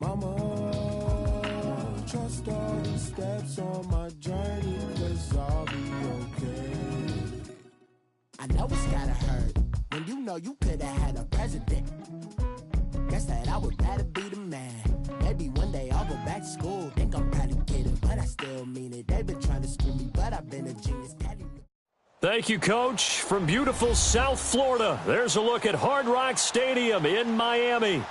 Mama, trust all the steps on my journey, 'cause I'll be okay. I know it's gotta hurt when you know you could've had a president. Guess that I would rather be the man. Maybe one day I'll go back to school. Think I'm probably kidding, but I still mean it. They've been trying to screw me, but I've been a genius. Thank you, Coach. From beautiful South Florida, there's a look at Hard Rock Stadium in Miami.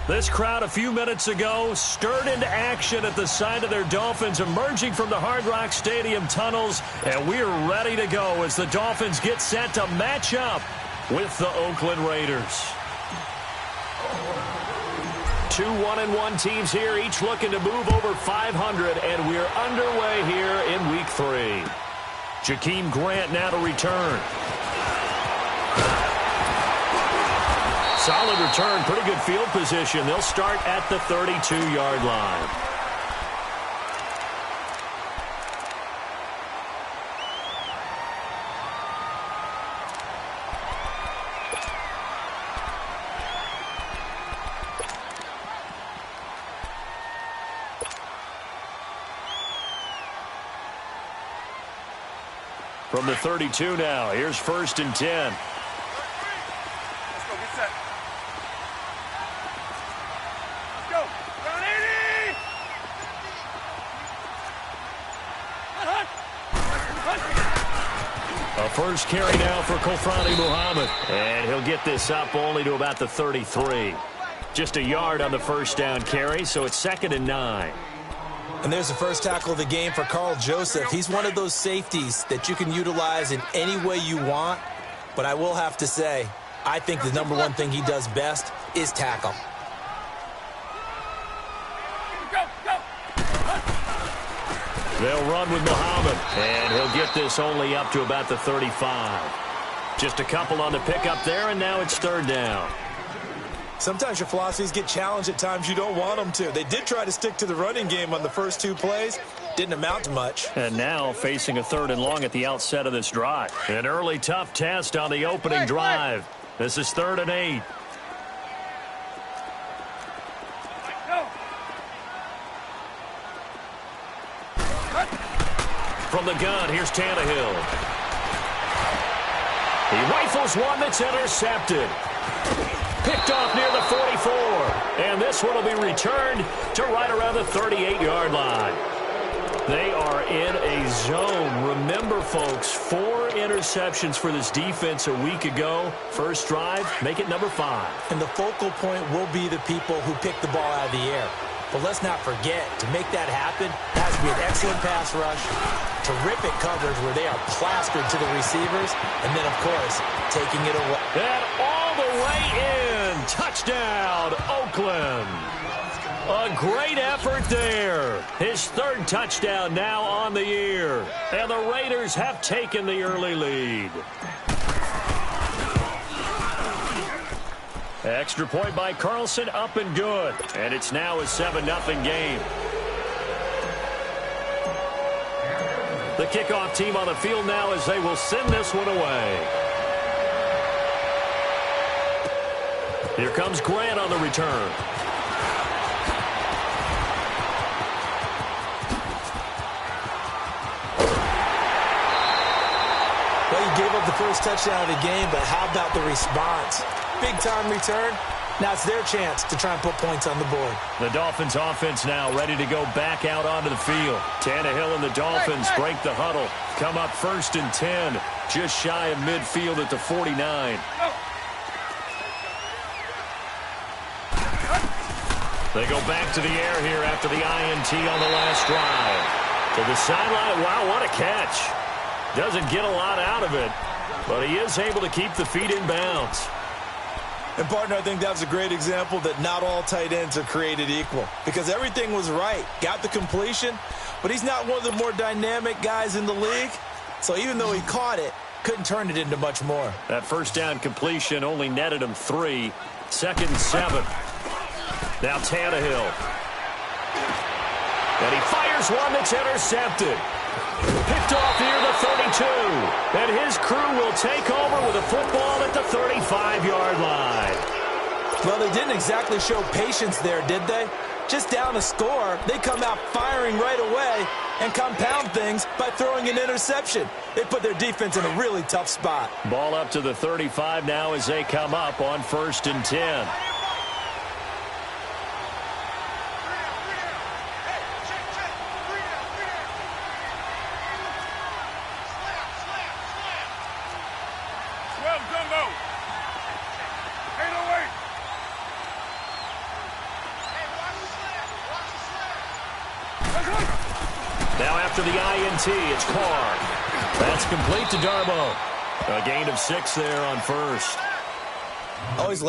This crowd a few minutes ago stirred into action at the sight of their Dolphins emerging from the Hard Rock Stadium tunnels, and we're ready to go as the Dolphins get set to match up with the Oakland Raiders. Two 1-1 teams here, each looking to move over 500, and we're underway here in Week 3. Jakeem Grant now to return. Solid return, pretty good field position. They'll start at the 32-yard line. From the 32 now, here's 1st and 10. Let's go, get set. Let's go. Down 80. A first carry now for Kofrani Muhammad. And he'll get this up only to about the 33. Just a yard on the first down carry, so it's 2nd and 9. And there's the first tackle of the game for Carl Joseph. He's one of those safeties that you can utilize in any way you want. But I will have to say, I think the number one thing he does best is tackle. They'll run with Muhammad, and he'll get this only up to about the 35. Just a couple on the pickup there, and now it's 3rd down. Sometimes your philosophies get challenged at times you don't want them to. They did try to stick to the running game on the first 2 plays. Didn't amount to much. And now facing a 3rd and long at the outset of this drive. An early tough test on the opening drive. This is 3rd and 8. From the gun, here's Tannehill. He rifles one that's intercepted. Picked off near the 44. And this one will be returned to right around the 38-yard line. They are in a zone. Remember, folks, 4 interceptions for this defense a week ago. First drive, make it number 5. And the focal point will be the people who pick the ball out of the air. But let's not forget, to make that happen, it has to be an excellent pass rush, terrific coverage where they are plastered to the receivers, and then, of course, taking it away. And all the way in. Touchdown, Oakland. A great effort there. His 3rd touchdown now on the year. And the Raiders have taken the early lead. Extra point by Carlson, up and good. And it's now a 7-0 game. The kickoff team on the field now as they will send this one away. Here comes Grant on the return. Well, you gave up the first touchdown of the game, but how about the response? Big-time return. Now it's their chance to try and put points on the board. The Dolphins offense now ready to go back out onto the field. Tannehill and the Dolphins break the huddle. Come up 1st and 10, just shy of midfield at the 49. They go back to the air here after the INT on the last drive. To the sideline. Wow, what a catch. Doesn't get a lot out of it, but he is able to keep the feet in bounds. And, partner, I think that was a great example that not all tight ends are created equal, because everything was right. Got the completion, but he's not one of the more dynamic guys in the league. So even though he caught it, couldn't turn it into much more. That first down completion only netted him 3. 2nd and 7. Now Tannehill. And he fires one that's intercepted. Picked off near the 32. And his crew will take over with a football at the 35-yard line. Well, they didn't exactly show patience there, did they? Just down a score, they come out firing right away and compound things by throwing an interception. They put their defense in a really tough spot. Ball up to the 35 now as they come up on 1st and 10. Now after the INT, it's Carr. That's complete to Darbo. A gain of 6 there on 1st. Always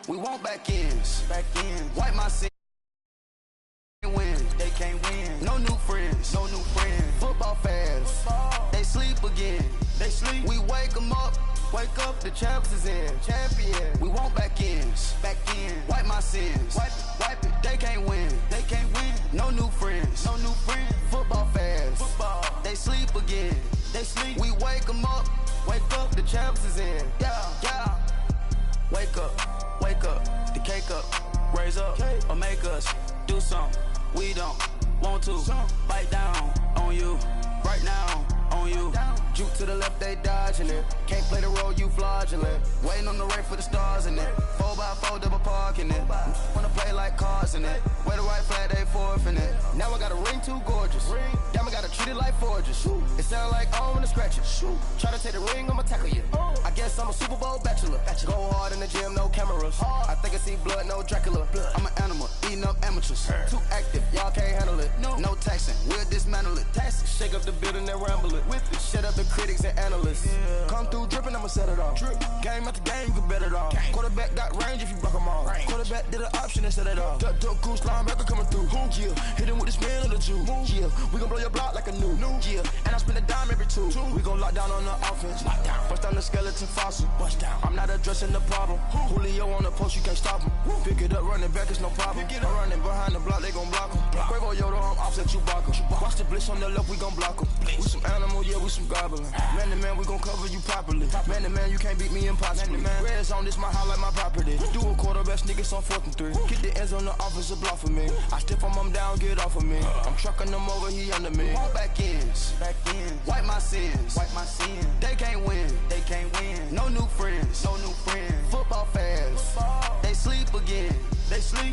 We want back ends. Wipe my sin. Win. They can't win. No new friends. Football fans. They sleep again. We wake them up. Wake up, the champs is in. Champion. We want back ends. Wipe my sins. Wipe it. They can't win. No new friends. Football fans. They sleep again. We wake them up. Wake up, the champs is in. Yeah. Wake up, the cake up, raise up, or make us do something we don't want to. Bite down on you, right now on you. Juke to the left, they dodging it. Can't play the role, you fraudulent. Waiting on the right for the stars in it. 4x4 double parking it. Wanna play like cars in it. Wear the white flag, they forfeiting it. Now I got a ring too gorgeous. Damn, I gotta treat it like forges. It sound like I don't wanna scratch it. Try to take the ring, I'ma tackle you. I guess I'm a Super Bowl bachelor. Go hard in the gym, no cameras. I think I see blood, no Dracula. I'm an animal, eating up amateurs. Too active, y'all can't handle it. No taxing, we'll dismantle it. Shake up the building and ramble it. Whip it, shut up the critics and analysts. Come through dripping, I'ma set it off. Game after game, you can bet it off. Quarterback got range if you block them all. Quarterback did an option and set it off. Duck goose linebacker coming through. Yeah, hit him with the spin of the Jew. Yeah, we gon' blow your block like a new. Yeah, and I spin a dime every two. We gon' lock down on the offense. Bust down the skeleton fossil. I'm not addressing the problem. Julio on the post, you can't stop him. Pick it up, running back, it's no problem. I'm running behind the block, they gon' block him. Quavo Yoda, I'm offset Chewbacca. Watch the blitz on the left, we gon' block him. We some animal, yeah, we some goblin. Man to man, we gon' cover you properly. Man to man, you can't beat me impossibly. Red zone, this my house like my property. Do a quarterback, niggas on 4th and 3. Get the ends on the offensive block for me. I stiff him down, get off of me. I'm trucking them over, he under me. Want back ends. Wipe my sins. They can't win. No new friends. Football fans. They sleep again.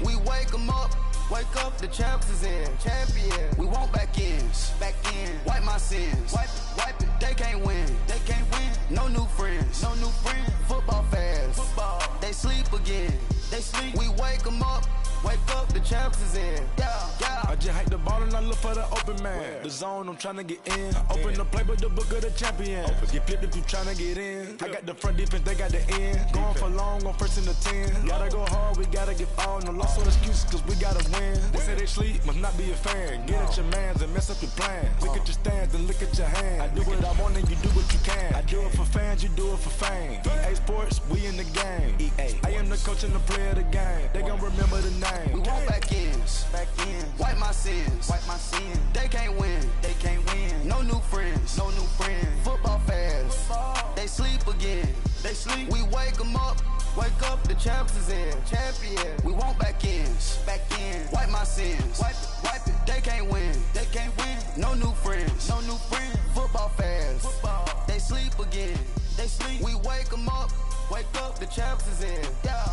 We wake them up. Wake up, the champs is in. Champion. We want back ends. Wipe my sins. Wipe it. They can't win. No new friends. Football fans. They sleep again. We wake them up. Wake up, the champs is in. Yeah. I just hike the ball and I look for the open man. The zone, I'm trying to get in. Open the playbook, the book of the champion. Get flipped if you trying to get in. I got the front defense, they got the end. Going for long, on 1st and the 10. Gotta go hard, we gotta get all. No loss on excuses, cause we gotta win. They say they sleep, must not be a fan. Get at your mans and mess up your plans. Look at your stands and look at your hands. I do what I want and you do what you can. I do it for fans, you do it for fame. EA Sports, we in the game. I am the coach and the player of the game. They gon' remember the name. We want back ends. Wipe my sins. They can't win. No new friends. Football fans. They sleep again. We wake them up. Wake up, the champs is in. Champion. We want back ends. Wipe my sins. Wipe it. They can't win. No new friends. Football fans. They sleep again. We wake them up. Wake up, the champs is in. Yeah.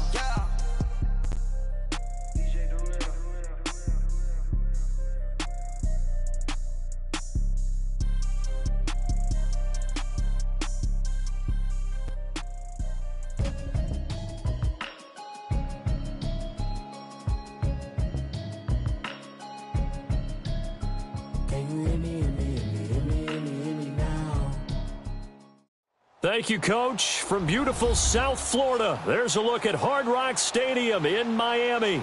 Thank you, Coach. From beautiful South Florida, there's a look at Hard Rock Stadium in Miami.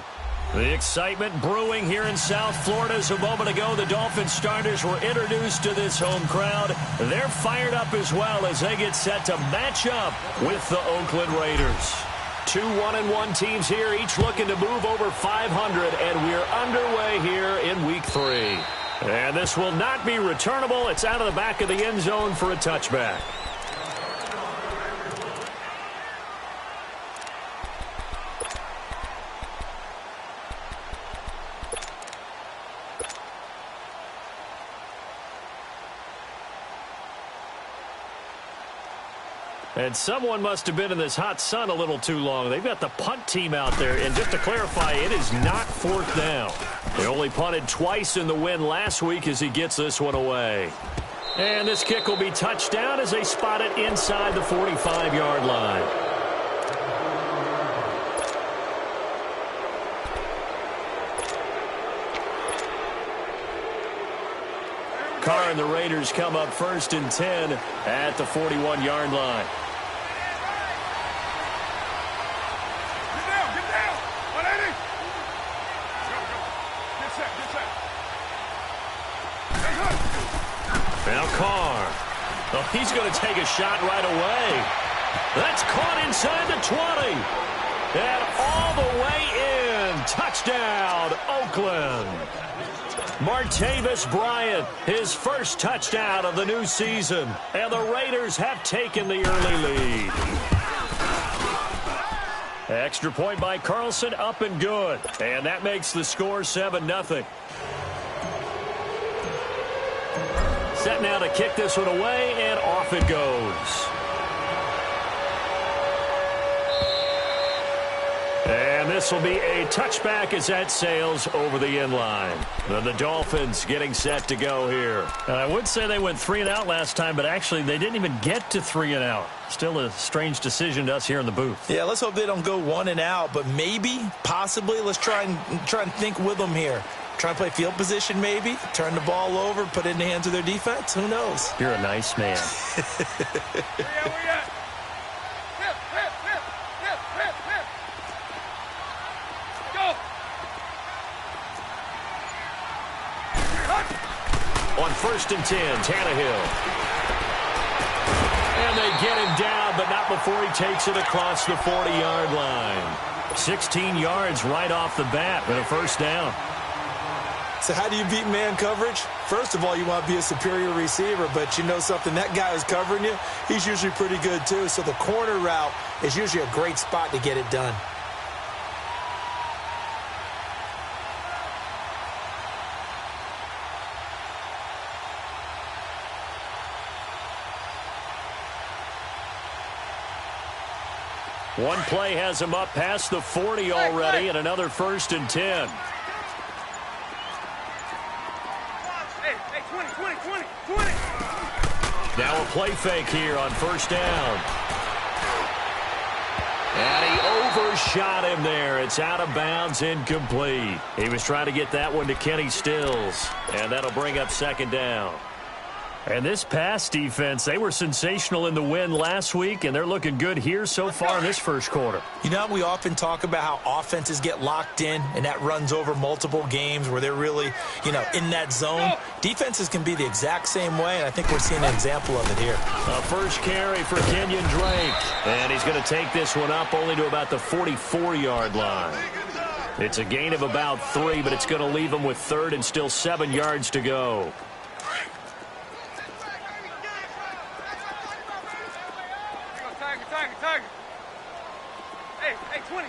The excitement brewing here in South Florida. As a moment ago, the Dolphins starters were introduced to this home crowd. They're fired up as well as they get set to match up with the Oakland Raiders. Two 1-1 teams here, each looking to move over 500, and we're underway here in Week 3. And this will not be returnable. It's out of the back of the end zone for a touchback. And someone must have been in this hot sun a little too long. They've got the punt team out there. And just to clarify, it is not fourth down. They only punted twice in the win last week as he gets this one away. And this kick will be touchdown as they spot it inside the 45-yard line. Carr and the Raiders come up 1st and 10 at the 41-yard line. Now Carr. Oh, he's going to take a shot right away. That's caught inside the 20. And all the way in. Touchdown, Oakland. Martavis Bryant, his first touchdown of the new season. And the Raiders have taken the early lead. Extra point by Carlson, up and good. And that makes the score 7-0. Set now to kick this one away, and off it goes. And this will be a touchback as that sails over the end line. The Dolphins getting set to go here. I would say they went 3 and out last time, but actually they didn't even get to 3 and out. Still a strange decision to us here in the booth. Yeah, let's hope they don't go 1 and out, but maybe, possibly, let's try and think with them here. Try and play field position maybe, turn the ball over, put it in the hands of their defense. Who knows? You're a nice man. On 1st and 10, Tannehill. And they get him down, but not before he takes it across the 40-yard line. 16 yards right off the bat and a first down. So how do you beat man coverage? First of all, you want to be a superior receiver, but you know something, that guy who's covering you, he's usually pretty good too. So the corner route is usually a great spot to get it done. One play has him up past the 40 already, and another 1st and 10. Hey, 20. Now a play fake here on 1st down. And he overshot him there. It's out of bounds, incomplete. He was trying to get that one to Kenny Stills, and that'll bring up 2nd down. And this pass defense, they were sensational in the win last week, and they're looking good here so far in this first quarter. You know, we often talk about how offenses get locked in, and that runs over multiple games where they're really, in that zone. Defenses can be the exact same way, and I think we're seeing an example of it here. A first carry for Kenyon Drake, and he's going to take this one up only to about the 44-yard line. It's a gain of about 3, but it's going to leave him with 3rd and still 7 yards to go. Tiger. Hey, 20.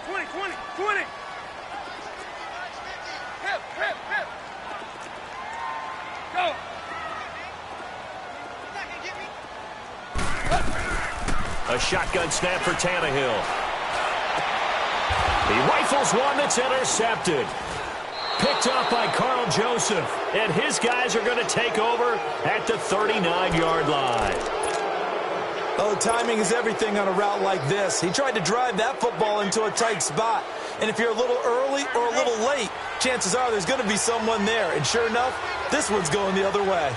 Hip. Go. A shotgun snap for Tannehill. He rifles one that's intercepted. Picked up by Carl Joseph. And his guys are going to take over at the 39-yard line. Oh, timing is everything on a route like this. He tried to drive that football into a tight spot. And if you're a little early or a little late, chances are there's going to be someone there. And sure enough, this one's going the other way.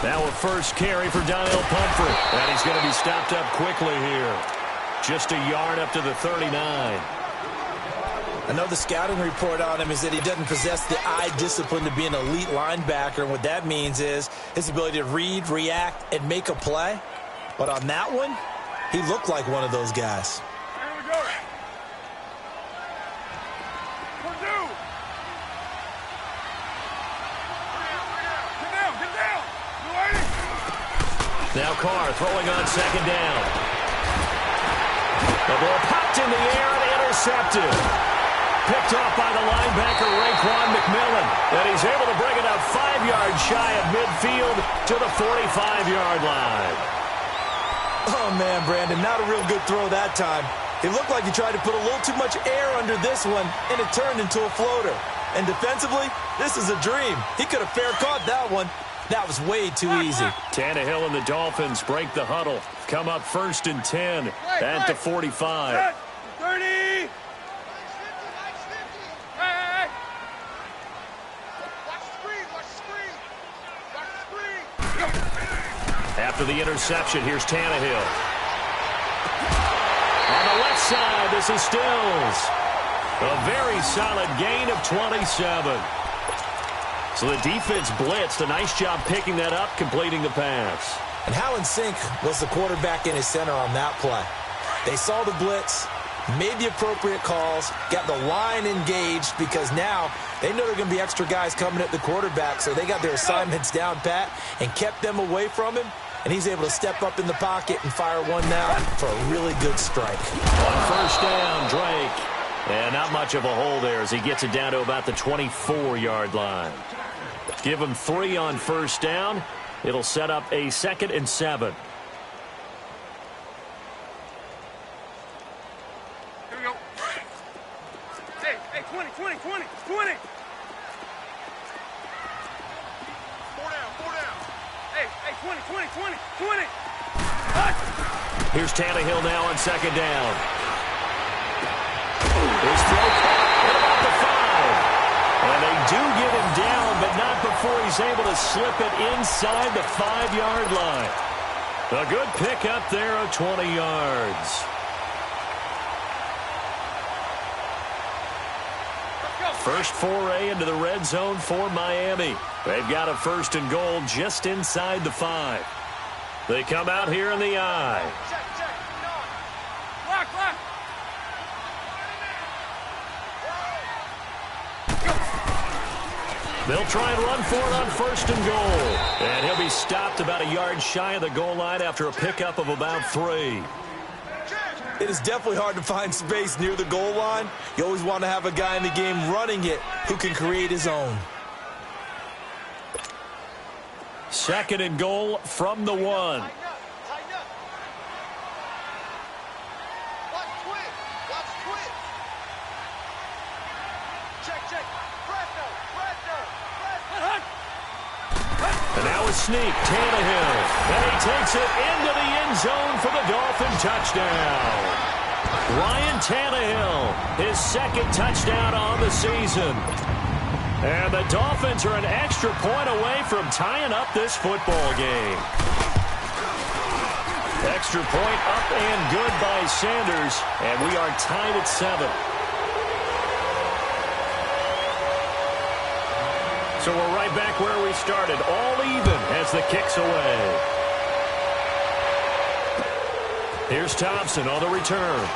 Now a first carry for Donnell Pumphrey. And he's going to be stopped up quickly here. Just a yard up to the 39. I know the scouting report on him is that he doesn't possess the eye discipline to be an elite linebacker. And what that means is his ability to read, react, and make a play. But on that one, he looked like one of those guys. Here we go. Purdue. Get down. Get down. You ready? Now Carr throwing on second down. The ball popped in the air and intercepted. Picked off by the linebacker, Raekwon McMillan. And he's able to bring it up 5 yards shy of midfield to the 45-yard line. Oh, man, Brandon, not a real good throw that time. It looked like he tried to put a little too much air under this one, and it turned into a floater. And defensively, this is a dream. He could have fair caught that one. That was way too easy. Tannehill and the Dolphins break the huddle. Come up 1st and 10 at the 45. 30. Hey. Watch the screen. Watch the screen. Watch the screen. After the interception, here's Tannehill. On the left side, this is Stills. A very solid gain of 27. So the defense blitzed. A nice job picking that up, completing the pass. And how in sync was the quarterback in his center on that play? They saw the blitz, made the appropriate calls, got the line engaged because now they know there are going to be extra guys coming at the quarterback, so they got their assignments down pat and kept them away from him, and he's able to step up in the pocket and fire one now for a really good strike. On first down, Drake. And not much of a hole there as he gets it down to about the 24-yard line. Give him 3 on first down. It'll set up a 2nd and 7. Here we go. Hey, 20. 4 down. Hey, 20. Here's Tannehill now on second down. His throw at about the 5. And they do get him down, but not before he's able to slip it inside the 5-yard line. A good pickup there of 20 yards. First foray into the red zone for Miami. They've got a 1st and goal just inside the 5. They come out here in the I. Check. Lock. They'll try and run for it on 1st and goal. And he'll be stopped about a yard shy of the goal line after a pickup of about 3. It is definitely hard to find space near the goal line. You always want to have a guy in the game running it who can create his own. 2nd and goal from the 1. Tighten up. Watch twist. Check. And now a sneak, Tannehill. And he takes it into the end zone for the Dolphin touchdown. Ryan Tannehill, his 2nd touchdown on the season. And the Dolphins are an extra point away from tying up this football game. Extra point up and good by Sanders. And we are tied at 7. So we're right back where we started, all even as the kick's away. Here's Thompson on the return.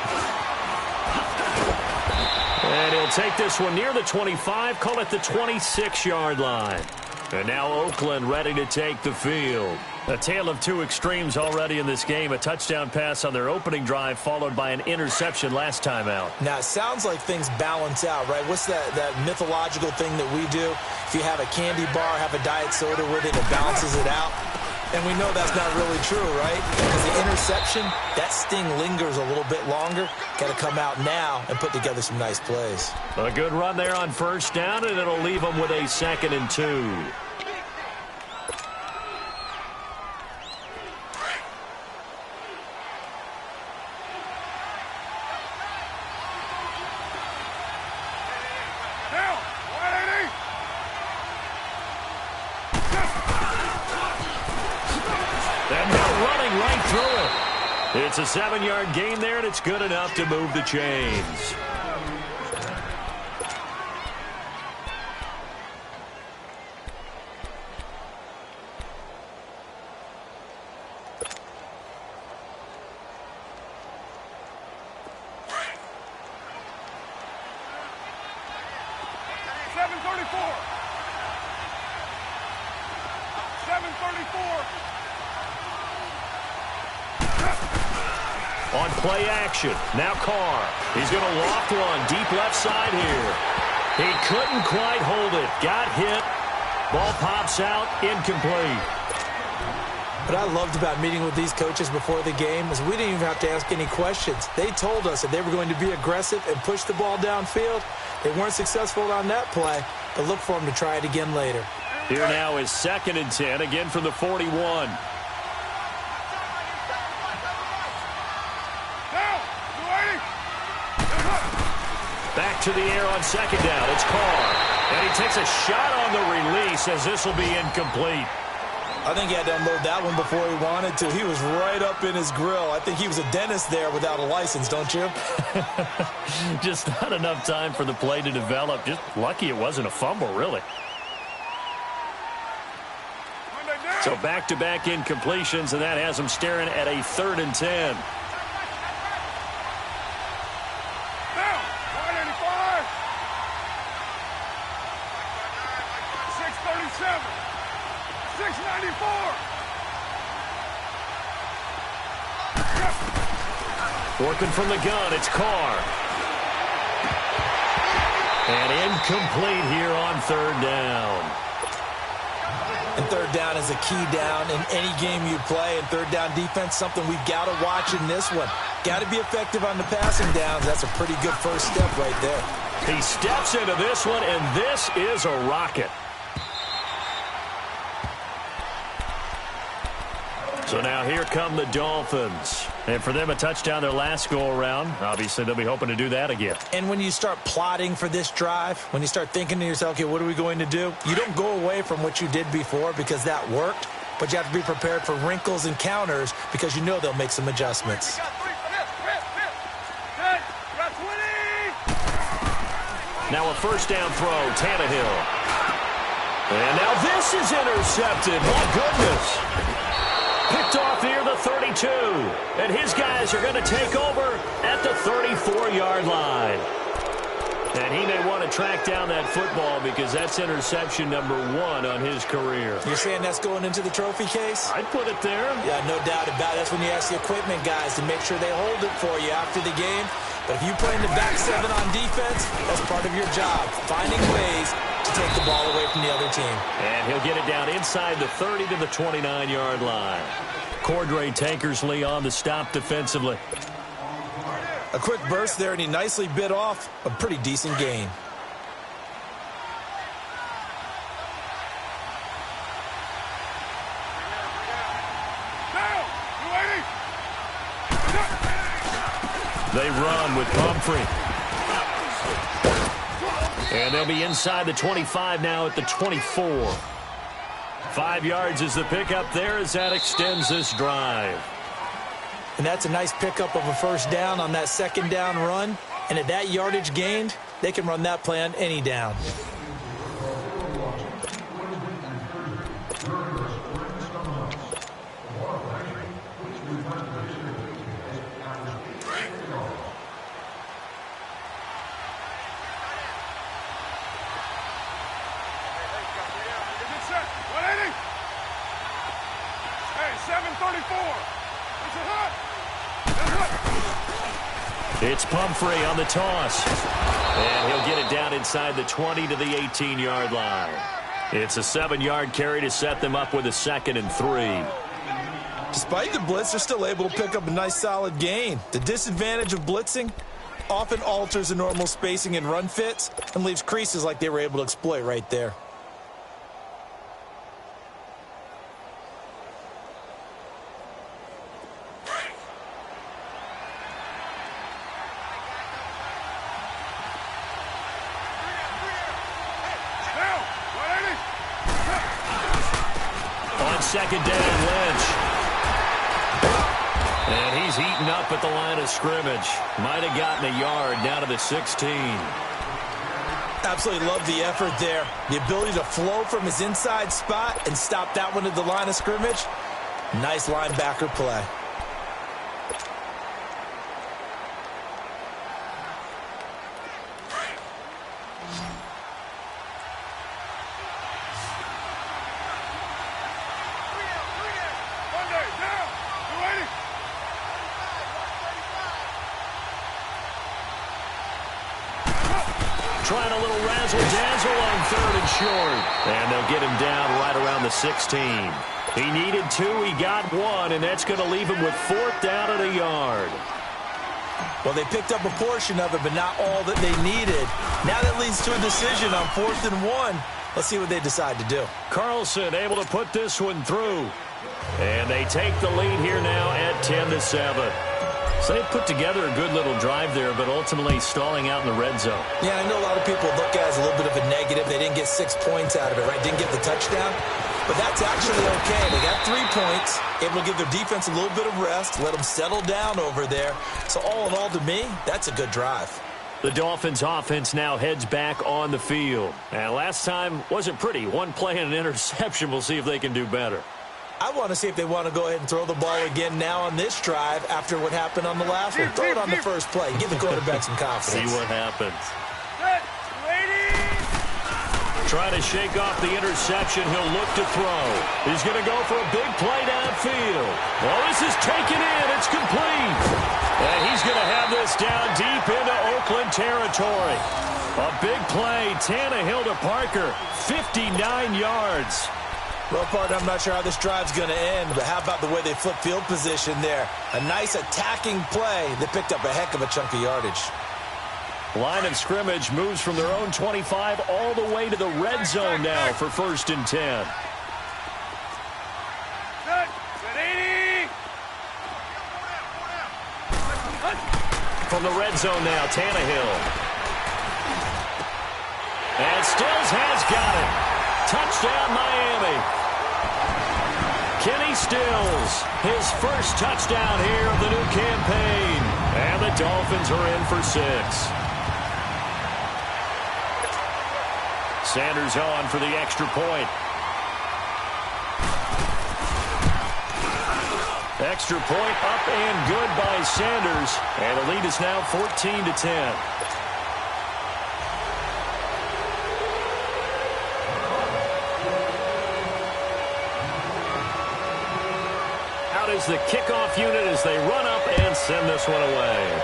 And he'll take this one near the 25, call it the 26-yard line. And now Oakland ready to take the field. A tale of 2 extremes already in this game. A touchdown pass on their opening drive followed by an interception last time out. Now, it sounds like things balance out, right? What's that mythological thing that we do? If you have a candy bar, have a diet soda with it, it balances it out. And we know that's not really true, right? Because the interception, that sting lingers a little bit longer. Got to come out now and put together some nice plays. A good run there on first down, and it'll leave them with a 2nd and 2. running right through it. It's a 7-yard gain there, and it's good enough to move the chains. On play action, now Carr. He's going to loft one deep left side here. He couldn't quite hold it. Got hit. Ball pops out, incomplete. What I loved about meeting with these coaches before the game is we didn't even have to ask any questions. They told us that they were going to be aggressive and push the ball downfield. They weren't successful on that play, but look for them to try it again later. Here now is 2nd and 10, again from the 41. Back to the air on 2nd down. It's Carr. And he takes a shot on the release as this will be incomplete. I think he had to unload that one before he wanted to. He was right up in his grill. I think he was a dentist there without a license, don't you? Just not enough time for the play to develop. Just lucky it wasn't a fumble, really. So back-to-back incompletions, and that has him staring at a 3rd and 10. Working from the gun, it's Carr. And incomplete here on 3rd down. And 3rd down is a key down in any game you play. And 3rd down defense, something we've got to watch in this one. Got to be effective on the passing downs. That's a pretty good first step right there. He steps into this one, and this is a rocket. So now here come the Dolphins. And for them, a touchdown their last go-around. Obviously, they'll be hoping to do that again. And when you start plotting for this drive, when you start thinking to yourself, okay, what are we going to do? You don't go away from what you did before because that worked, but you have to be prepared for wrinkles and counters because you know they'll make some adjustments. Now a 1st down throw, Tannehill. And now this is intercepted. My goodness. Picked off near the 32. And his guys are going to take over at the 34-yard line. And he may want to track down that football because that's interception number 1 on his career. You're saying that's going into the trophy case? I'd put it there. Yeah, no doubt about it. That's when you ask the equipment guys to make sure they hold it for you after the game. But if you play in the back 7 on defense, that's part of your job, finding ways to take the ball away from the other team. And he'll get it down inside the 30 to the 29-yard line. Cordray Tankersley on the stop defensively. A quick burst there, and he nicely bit off a pretty decent gain. They run with Pumphrey. And they'll be inside the 25 now at the 24. 5 yards is the pickup there as that extends this drive. And that's a nice pickup of a 1st down on that 2nd down run. And at that yardage gained, they can run that play on any down. It's Pumphrey on the toss. And he'll get it down inside the 20 to the 18-yard line. It's a 7-yard carry to set them up with a 2nd and 3. Despite the blitz, they're still able to pick up a nice solid gain. The disadvantage of blitzing often alters the normal spacing and run fits and leaves creases like they were able to exploit right there. On 2nd down, Lynch. He's heating up at the line of scrimmage. Might have gotten a yard down to the 16. Absolutely love the effort there. The ability to flow from his inside spot and stop that one at the line of scrimmage. Nice linebacker play. Trying a little razzle-dazzle on 3rd and short. And they'll get him down right around the 16. He needed 2, he got 1, and that's going to leave him with 4th down at a yard. Well, they picked up a portion of it, but not all that they needed. Now that leads to a decision on 4th and 1. Let's see what they decide to do. Carlson able to put this one through. And they take the lead here now at 10-7. So they put together a good little drive there, but ultimately stalling out in the red zone. Yeah, I know a lot of people look at it as a little bit of a negative. They didn't get 6 points out of it, right? Didn't get the touchdown. But that's actually okay. They got 3 points, able to give their defense a little bit of rest, let them settle down over there. So all in all, to me, that's a good drive. The Dolphins offense now heads back on the field. And last time wasn't pretty. 1 play and an interception. We'll see if they can do better. I want to see if they want to go ahead and throw the ball again now on this drive after what happened on the last one. Throw it on the first play. Give the quarterback some confidence. See what happens. Trying to shake off the interception. He'll look to throw. He's going to go for a big play downfield. Well, this is taken in. It's complete. And he's going to have this down deep into Oakland territory. A big play. Tannehill to Parker. 59 yards. Well, partner, I'm not sure how this drive's going to end, but how about the way they flip field position there? A nice attacking play that picked up a heck of a chunk of yardage. Line of scrimmage moves from their own 25 all the way to the red zone now for 1st and 10. From the red zone now, Tannehill. And Stills has got it. Touchdown, Miami. Kenny Stills, his first touchdown here of the new campaign. And the Dolphins are in for 6. Sanders on for the extra point. Extra point up and good by Sanders. And the lead is now 14-10. Out is the kickoff unit as they run up and send this one away.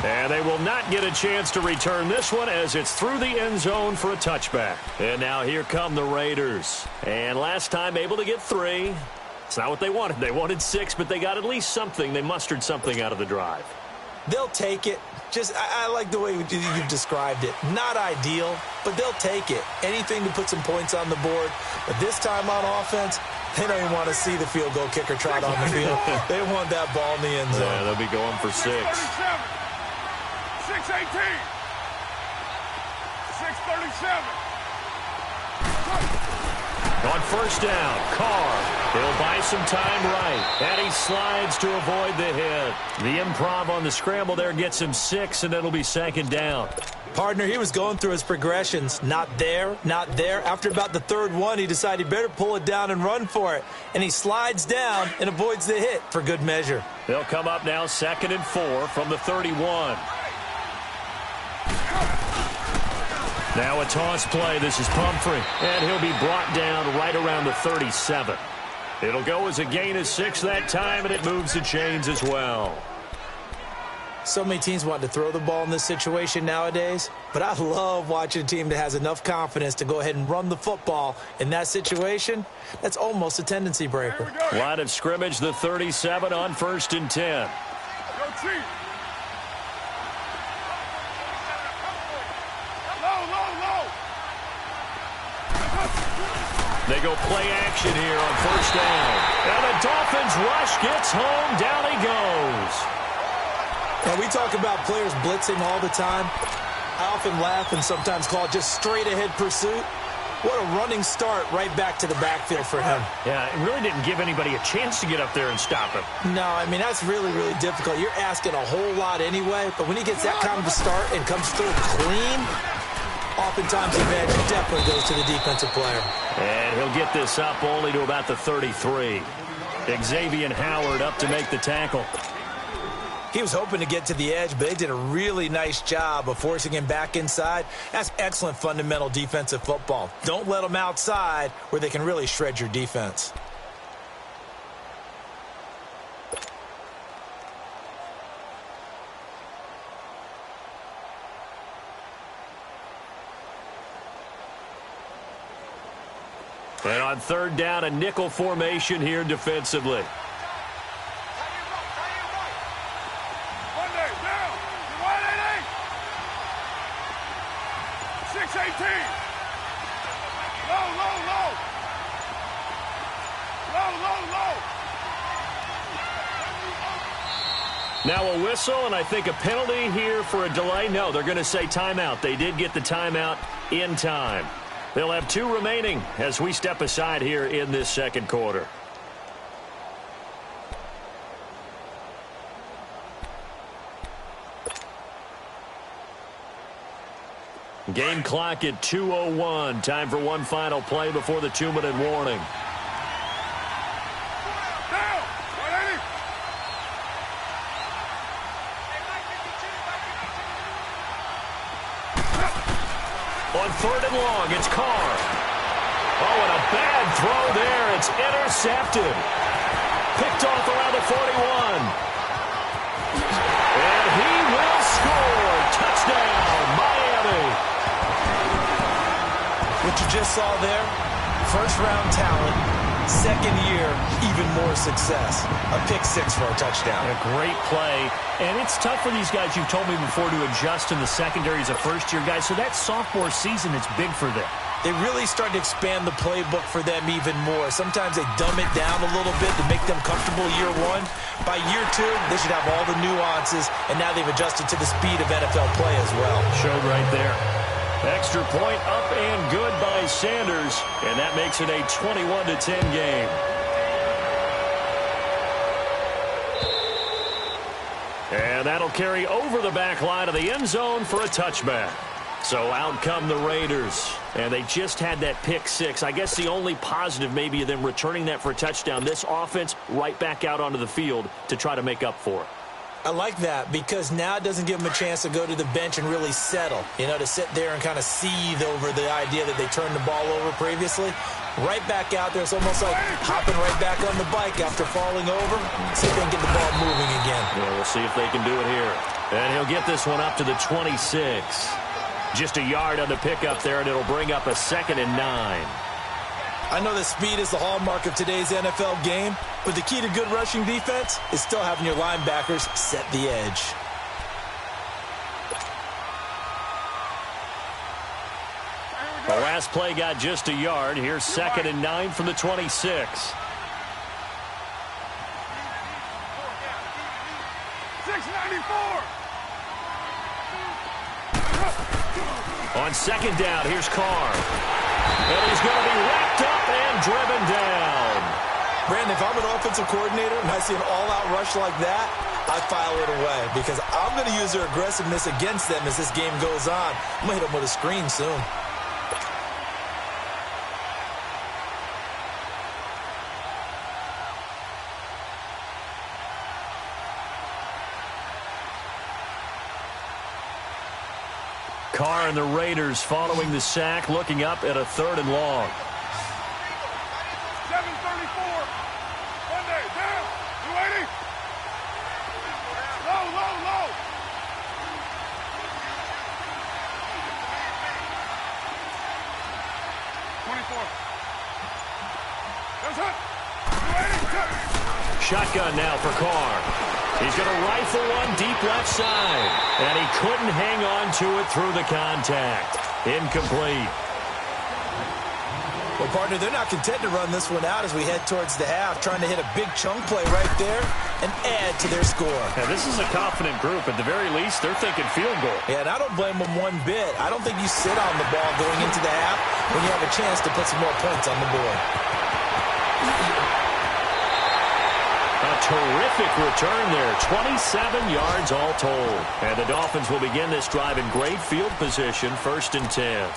And they will not get a chance to return this one as it's through the end zone for a touchback. And now here come the Raiders. And last time able to get 3. It's not what they wanted. They wanted 6, but they got at least something. They mustered something out of the drive. They'll take it. I like the way you've described it. Not ideal, but they'll take it. Anything to put some points on the board. But this time on offense, they don't even want to see the field goal kicker trot on the field. They want that ball in the end zone. Yeah, they'll be going for 6. 6-18. 6-37. On 1st down, Carr. He'll buy some time right. And he slides to avoid the hit. The improv on the scramble there gets him 6, and it'll be 2nd down. Partner, he was going through his progressions. Not there, not there. After about the 3rd one, he decided he better pull it down and run for it. And he slides down and avoids the hit for good measure. They'll come up now 2nd and 4 from the 31. Now a toss play. This is Pumphrey. And he'll be brought down right around the 37. It'll go as a gain of 6 that time, and it moves the chains as well. So many teams want to throw the ball in this situation nowadays, but I love watching a team that has enough confidence to go ahead and run the football. In that situation, that's almost a tendency breaker. Line of scrimmage, the 37 on 1st and 10. Go Chief. They go play action here on 1st down. And the Dolphins rush gets home. Down he goes. And we talk about players blitzing all the time. I often laugh and sometimes call it just straight-ahead pursuit. What a running start right back to the backfield for him. Yeah, it really didn't give anybody a chance to get up there and stop him. No, I mean, that's really, really difficult. You're asking a whole lot anyway, but when he gets that kind of a start and comes through clean, oftentimes the advantage definitely goes to the defensive player. And he'll get this up only to about the 33. Xavier Howard up to make the tackle. He was hoping to get to the edge, but they did a really nice job of forcing him back inside. That's excellent fundamental defensive football. Don't let them outside where they can really shred your defense. And on third down, a nickel formation here defensively. Now a whistle, and I think a penalty here for a delay. No, they're going to say timeout. They did get the timeout in time. They'll have 2 remaining as we step aside here in this second quarter. Game clock at 2:01. Time for one final play before the 2-minute warning. On third and long, it's Carr. Oh, and a bad throw there. It's intercepted. Picked off around the 41. And he will score. Touchdown, Miami. What you just saw there, first-round talent, second year, even more success. A pick-6 for a touchdown. A great play. And it's tough for these guys, you've told me before, to adjust in the secondary as a first-year guy. So that sophomore season, it's big for them. They really start to expand the playbook for them even more. Sometimes they dumb it down a little bit to make them comfortable year 1. By year 2, they should have all the nuances, and now they've adjusted to the speed of NFL play as well. Showed right there. Extra point up and good by Sanders, and that makes it a 21-10 game. And that'll carry over the back line of the end zone for a touchback. So out come the Raiders, and they just had that pick-6. I guess the only positive maybe of them returning that for a touchdown. This offense right back out onto the field to try to make up for it. I like that because now it doesn't give them a chance to go to the bench and really settle, to sit there and kind of seethe over the idea that they turned the ball over previously. Right back out there, it's almost like hopping right back on the bike after falling over. See if they can get the ball moving again. Yeah, we'll see if they can do it here. And he'll get this one up to the 26. Just a yard on the pickup there, and it'll bring up a 2nd and 9. I know that speed is the hallmark of today's NFL game, but the key to good rushing defense is still having your linebackers set the edge. The last play got just a yard. Here's 2nd and 9 from the 26. 694. On 2nd down, here's Carr. And he's going to be wrapped up and driven down. Brandon, if I'm an offensive coordinator and I see an all-out rush like that, I file it away because I'm going to use their aggressiveness against them as this game goes on. I'm going to hit them with a screen soon. Carr and the Raiders following the sack, looking up at a 3rd and long. 734. Monday, down. 280. Low, low, low. 24. That's it. 280. Shotgun now for Carr. He's going to rifle one deep left side. And he couldn't hang on to it through the contact. Incomplete. Well, partner, they're not content to run this one out as we head towards the half, trying to hit a big chunk play right there and add to their score. Now, this is a confident group. At the very least, they're thinking field goal. Yeah, and I don't blame them one bit. I don't think you sit on the ball going into the half when you have a chance to put some more points on the board. A terrific return there. 27 yards all told. And the Dolphins will begin this drive in great field position, 1st and 10.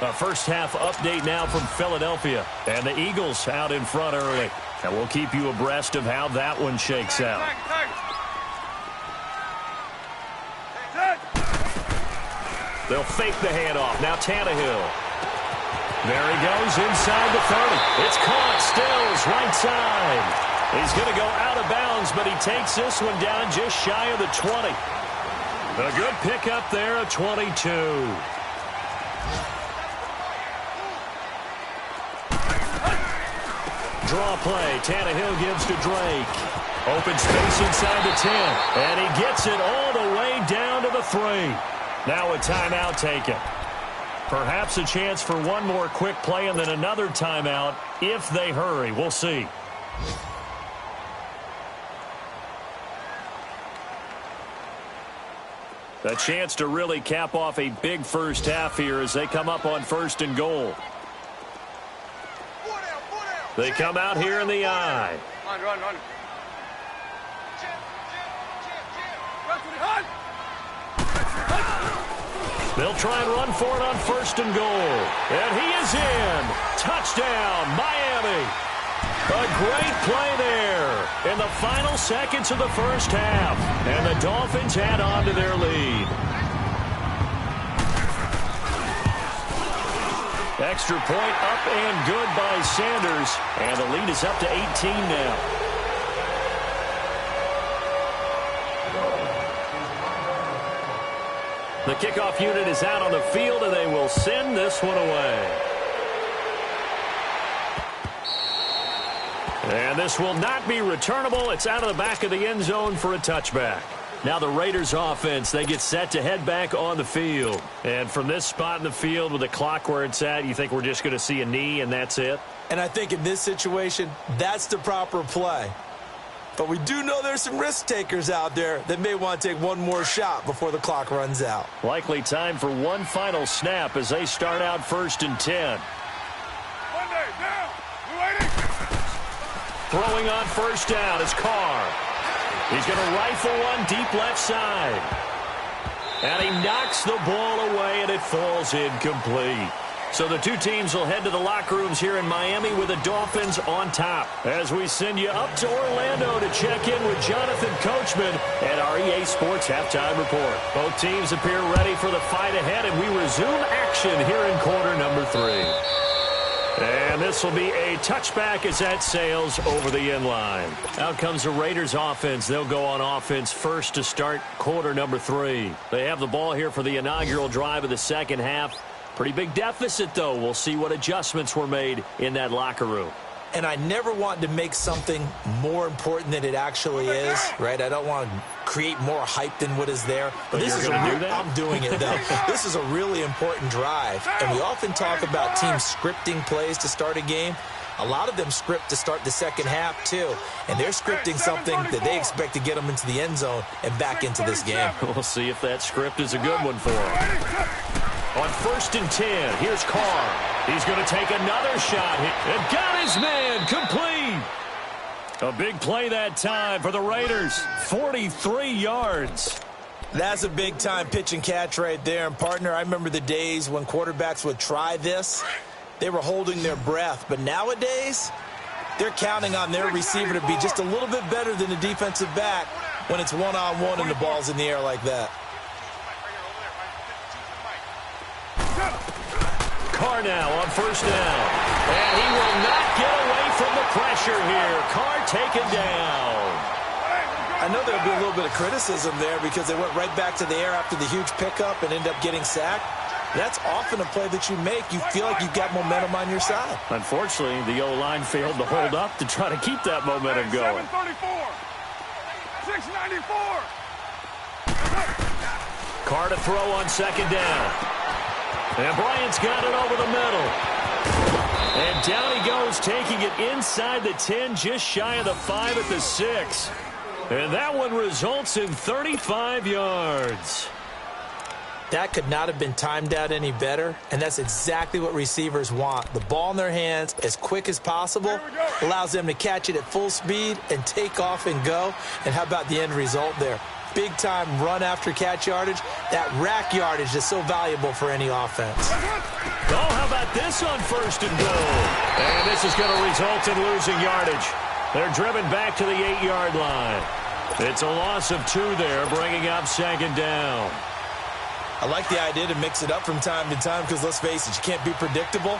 A first half update now from Philadelphia. And the Eagles out in front early. And we'll keep you abreast of how that one shakes out. They'll fake the handoff. Now Tannehill. There he goes inside the 30. It's caught. Stills right side. He's going to go out of bounds, but he takes this one down just shy of the 20. A good pickup there, a 22. Draw play. Tannehill gives to Drake. Open space inside the 10. And he gets it all the way down to the 3. Now a timeout taken. Perhaps a chance for one more quick play and then another timeout if they hurry. We'll see. A chance to really cap off a big first half here as they come up on 1st and goal. They come out here in the eye. Run. They'll try and run for it on 1st and goal. And he is in. Touchdown, Miami. A great play there in the final seconds of the first half. And the Dolphins add on to their lead. Extra point up and good by Sanders. And the lead is up to 18 now. The kickoff unit is out on the field, and they will send this one away. And this will not be returnable. It's out of the back of the end zone for a touchback. Now the Raiders offense, they get set to head back on the field. And from this spot in the field with the clock where it's at, you think we're just going to see a knee and that's it? And I think in this situation, that's the proper play. But we do know there's some risk takers out there that may want to take one more shot before the clock runs out. Likely time for one final snap as they start out 1st and 10. Throwing on 1st down is Carr. He's going to rifle one deep left side. And he knocks the ball away, and it falls incomplete. So the two teams will head to the locker rooms here in Miami with the Dolphins on top. As we send you up to Orlando to check in with Jonathan Coachman at our EA Sports Halftime Report. Both teams appear ready for the fight ahead, and we resume action here in quarter number 3. And this will be a touchback as that sails over the end line. Out comes the Raiders offense. They'll go on offense first to start quarter number 3. They have the ball here for the inaugural drive of the second half. Pretty big deficit, though. We'll see what adjustments were made in that locker room. And I never want to make something more important than it actually is, right? I don't want to create more hype than what is there. But this is I'm doing it, though. This is a really important drive. And we often talk about teams scripting plays to start a game. A lot of them script to start the second half, too. And they're scripting something that they expect to get them into the end zone and back into this game. We'll see if that script is a good one for them. On 1st and 10, here's Carr. He's going to take another shot. And got his man complete. A big play that time for the Raiders. 43 yards. That's a big-time pitch and catch right there. And, partner, I remember the days when quarterbacks would try this. They were holding their breath. But nowadays, they're counting on their receiver to be just a little bit better than the defensive back when it's one-on-one and the ball's in the air like that. Carr now on 1st down. And he will not get away from the pressure here. Carr taken down. I know there'll be a little bit of criticism there because they went right back to the air after the huge pickup and ended up getting sacked. That's often a play that you make. You feel like you've got momentum on your side. Unfortunately, the O-line failed to hold up to try to keep that momentum going. 734. 694. Carr to throw on 2nd down. And Bryant's got it over the middle. And down he goes, taking it inside the 10, just shy of the 5 at the 6. And that one results in 35 yards. That could not have been timed out any better, and that's exactly what receivers want. The ball in their hands as quick as possible allows them to catch it at full speed and take off and go. And how about the end result there? Big-time run after catch yardage. That rack yardage is so valuable for any offense. Oh, how about this on 1st and goal? And this is going to result in losing yardage. They're driven back to the 8-yard line. It's a loss of 2 there, bringing up 2nd down. I like the idea to mix it up from time to time because, let's face it, you can't be predictable.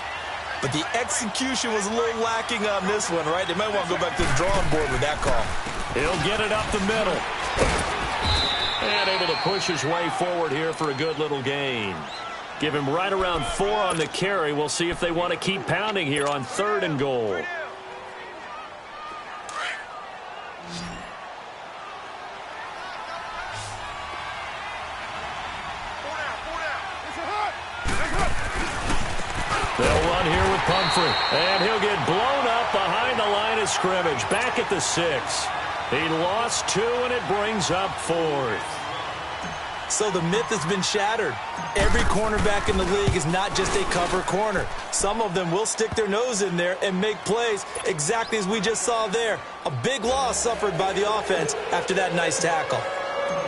But the execution was a little lacking on this one, right? They might want to go back to the drawing board with that call. He'll get it up the middle. And able to push his way forward here for a good little gain. Give him right around 4 on the carry. We'll see if they want to keep pounding here on 3rd and goal. They'll run here with Pumphrey. And he'll get blown up behind the line of scrimmage. Back at the 6. He lost 2, and it brings up 4th. So the myth has been shattered. Every cornerback in the league is not just a cover corner. Some of them will stick their nose in there and make plays exactly as we just saw there. A big loss suffered by the offense after that nice tackle.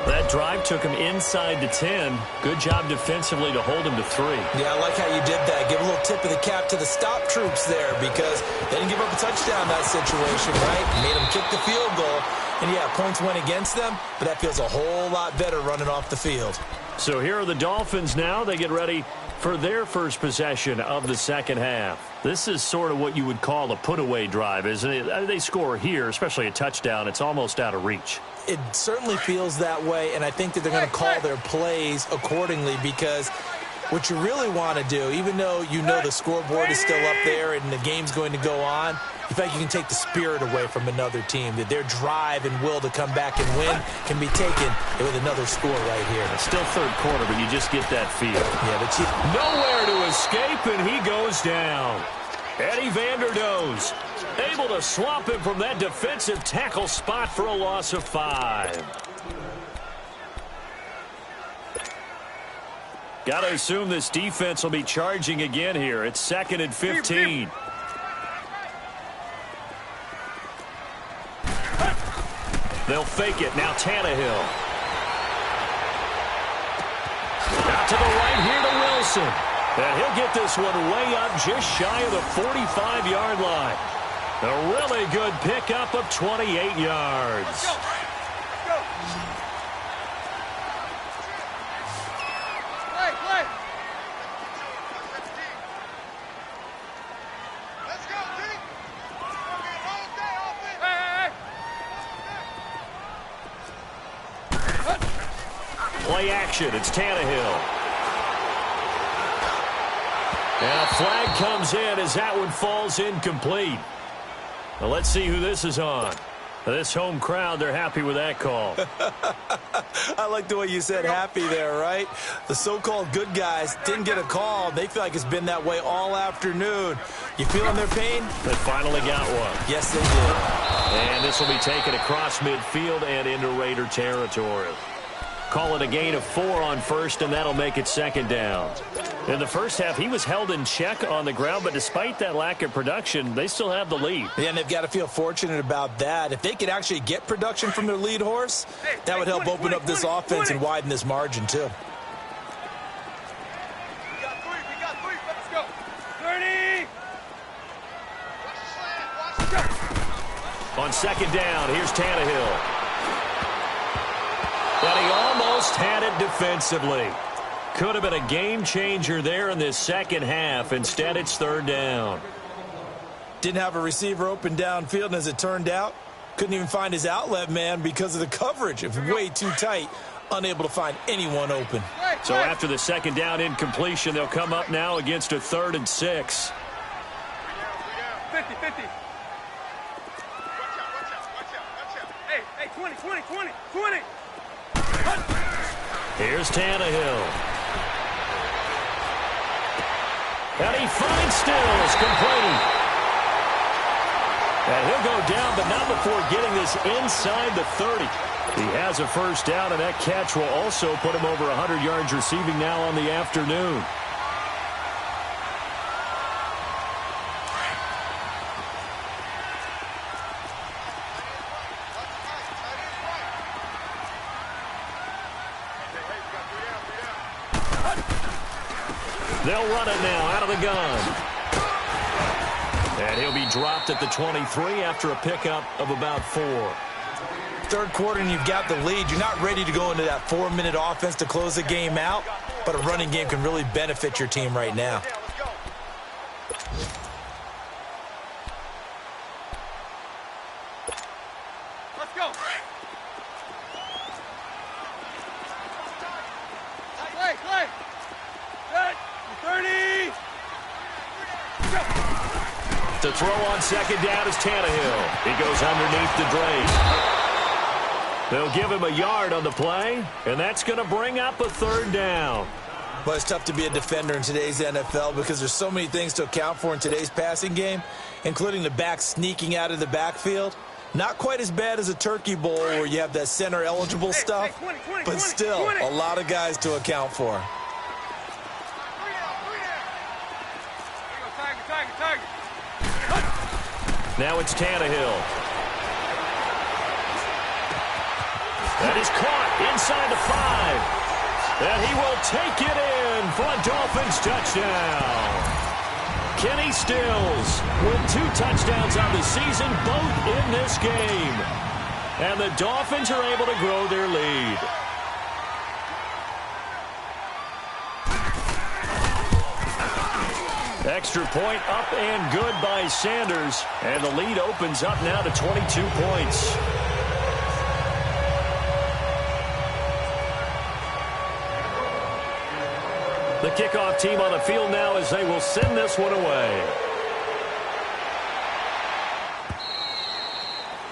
That drive took him inside the 10. Good job defensively to hold him to 3. Yeah, I like how you did that. Give a little tip of the cap to the stop troops there because they didn't give up a touchdown in that situation, right? Made them kick the field goal. And, yeah, points went against them, but that feels a whole lot better running off the field. So here are the Dolphins now. They get ready for their first possession of the second half. This is sort of what you would call a put-away drive, isn't it? They score here, especially a touchdown. It's almost out of reach. It certainly feels that way, and I think that they're going to call their plays accordingly because what you really want to do, even though you know the scoreboard is still up there and the game's going to go on, in fact, you can take the spirit away from another team, that their drive and will to come back and win can be taken with another score right here. It's still 3rd quarter, but you just get that feel. Yeah, but nowhere to escape, and he goes down. Eddie Vanderdoes able to swamp him from that defensive tackle spot for a loss of 5. Got to assume this defense will be charging again here. It's 2nd and 15. They'll fake it. Now Tannehill. Out to the right here to Wilson. And he'll get this one way up just shy of the 45-yard line. A really good pickup of 28 yards. Play action. It's Tannehill. And a flag comes in as that one falls incomplete. Now let's see who this is on. This home crowd, they're happy with that call. I like the way you said happy there, right? The so-called good guys didn't get a call. They feel like it's been that way all afternoon. You feeling their pain? They finally got one. Yes, they did. And this will be taken across midfield and into Raider territory. Call it a gain of 4 on 1st, and that'll make it 2nd down. In the first half, he was held in check on the ground, but despite that lack of production, they still have the lead. Yeah, and they've got to feel fortunate about that. If they could actually get production from their lead horse, that would help open up this offense and widen this margin, too. We got 3, let's go. 30. Watch the slant, On 2nd down, here's Tannehill. But he almost had it defensively. Could have been a game changer there in this second half. Instead, it's 3rd down. Didn't have a receiver open downfield, and as it turned out, couldn't even find his outlet man because of the coverage. It was way too tight, unable to find anyone open. So after the 2nd down incompletion, they'll come up now against a 3rd and 6. 50. Watch out. Hey, 20. Here's Tannehill. And he finds Stills, complete. And he'll go down, but not before getting this inside the 30. He has a first down, and that catch will also put him over 100 yards receiving now on the afternoon. They'll run it now out of the gun. And he'll be dropped at the 23 after a pickup of about 4. Third quarter and you've got the lead. You're not ready to go into that 4-minute offense to close the game out, but a running game can really benefit your team right now. Let's go. Play. Set. 30. To throw on second down is Tannehill. He goes underneath the Drake. They'll give him a yard on the play, and that's going to bring up a third down. Well, it's tough to be a defender in today's NFL because there's so many things to account for in today's passing game, including the back sneaking out of the backfield. Not quite as bad as a turkey bowl where you have that center-eligible stuff, but still a lot of guys to account for. Now it's Tannehill. That is caught inside the 5. And he will take it in for a Dolphins touchdown. Kenny Stills with 2 touchdowns on the season, both in this game. And the Dolphins are able to grow their lead. Extra point up and good by Sanders. And the lead opens up now to 22 points. The kickoff team on the field now as they will send this one away.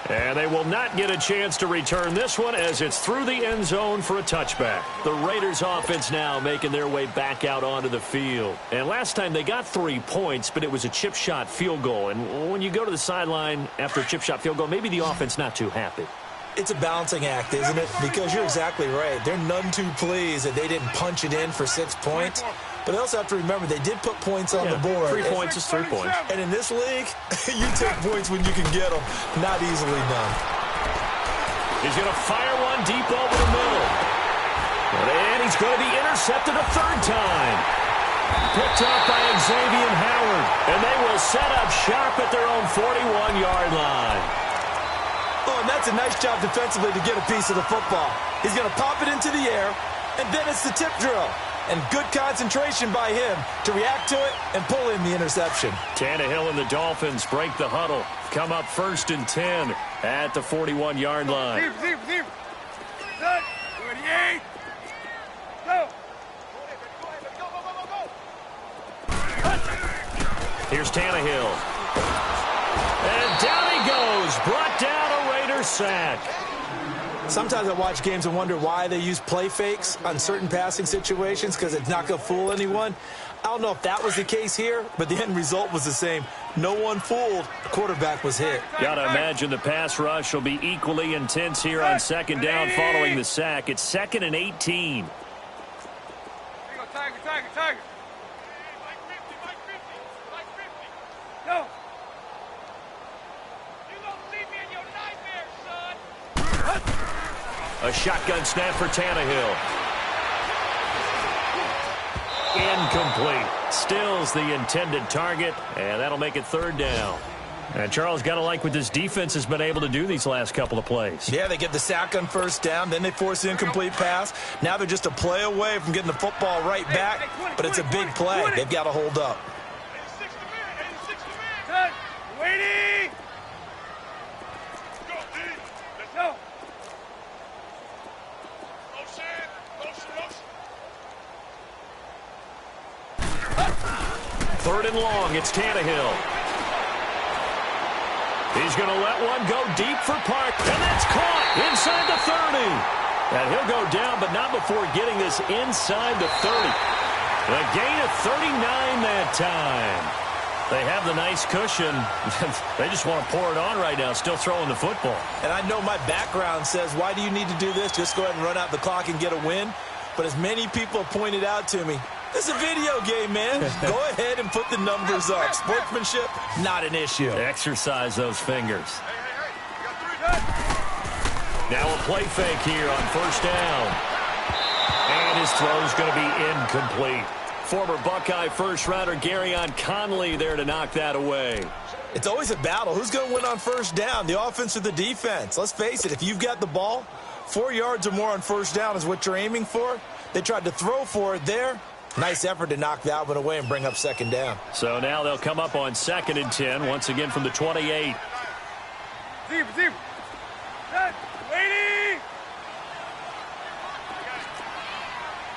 And they will not get a chance to return this one as it's through the end zone for a touchback. The Raiders offense now making their way back out onto the field. And last time they got 3 points, but it was a chip shot field goal. And when you go to the sideline after a chip shot field goal, maybe the offense not too happy. It's a balancing act, isn't it? Because you're exactly right. They're none too pleased that they didn't punch it in for 6 points. But they also have to remember they did put points on the board. 3 points is 3 points. And in this league, you take points when you can get them. Not easily done. He's going to fire one deep over the middle. And he's going to be intercepted a third time. Picked up by Xavier Howard. And they will set up shop at their own 41-yard line. Oh, and that's a nice job defensively to get a piece of the football. He's going to pop it into the air, and then it's the tip drill. And good concentration by him to react to it and pull in the interception. Tannehill and the Dolphins break the huddle. Come up 1st and 10 at the 41-yard line. Receive. Set. 28. Go. Here's Tannehill. And down he goes. Brought down a Raiders sack. Sometimes I watch games and wonder why they use play fakes on certain passing situations because it's not going to fool anyone. I don't know if that was the case here, but the end result was the same. No one fooled. The quarterback was hit. Got to imagine the pass rush will be equally intense here on second down following the sack. It's 2nd and 18. Tiger. No. You don't leave me in your nightmares, son. A shotgun snap for Tannehill. Incomplete. Stills the intended target, and that'll make it 3rd down. And Charles, got to like what this defense has been able to do these last couple of plays. Yeah, they get the sack on 1st down, then they force the incomplete pass. Now they're just a play away from getting the football right back, but it's a big play. They've got to hold up. 86 to man. Waiting. Go, D. Let's go. Third and long, it's Tannehill. He's going to let one go deep for Park, and that's caught inside the 30. And he'll go down, but not before getting this inside the 30. A gain of 39 that time. They have the nice cushion. They just want to pour it on right now, still throwing the football. And I know my background says, why do you need to do this? Just go ahead and run out the clock and get a win. But as many people pointed out to me, this is a video game, man. Go ahead and put the numbers up. Sportsmanship, not an issue. Exercise those fingers. Now a play fake here on first down. And his throw's going to be incomplete. Former Buckeye first-rounder Garyon Conley there to knock that away. It's always a battle. Who's going to win on first down, the offense or the defense? Let's face it, if you've got the ball, 4 yards or more on first down is what you're aiming for. They tried to throw for it there. Nice effort to knock that one away and bring up second down. So now they'll come up on 2nd and 10, once again from the 28. Receive. Set. Waiting.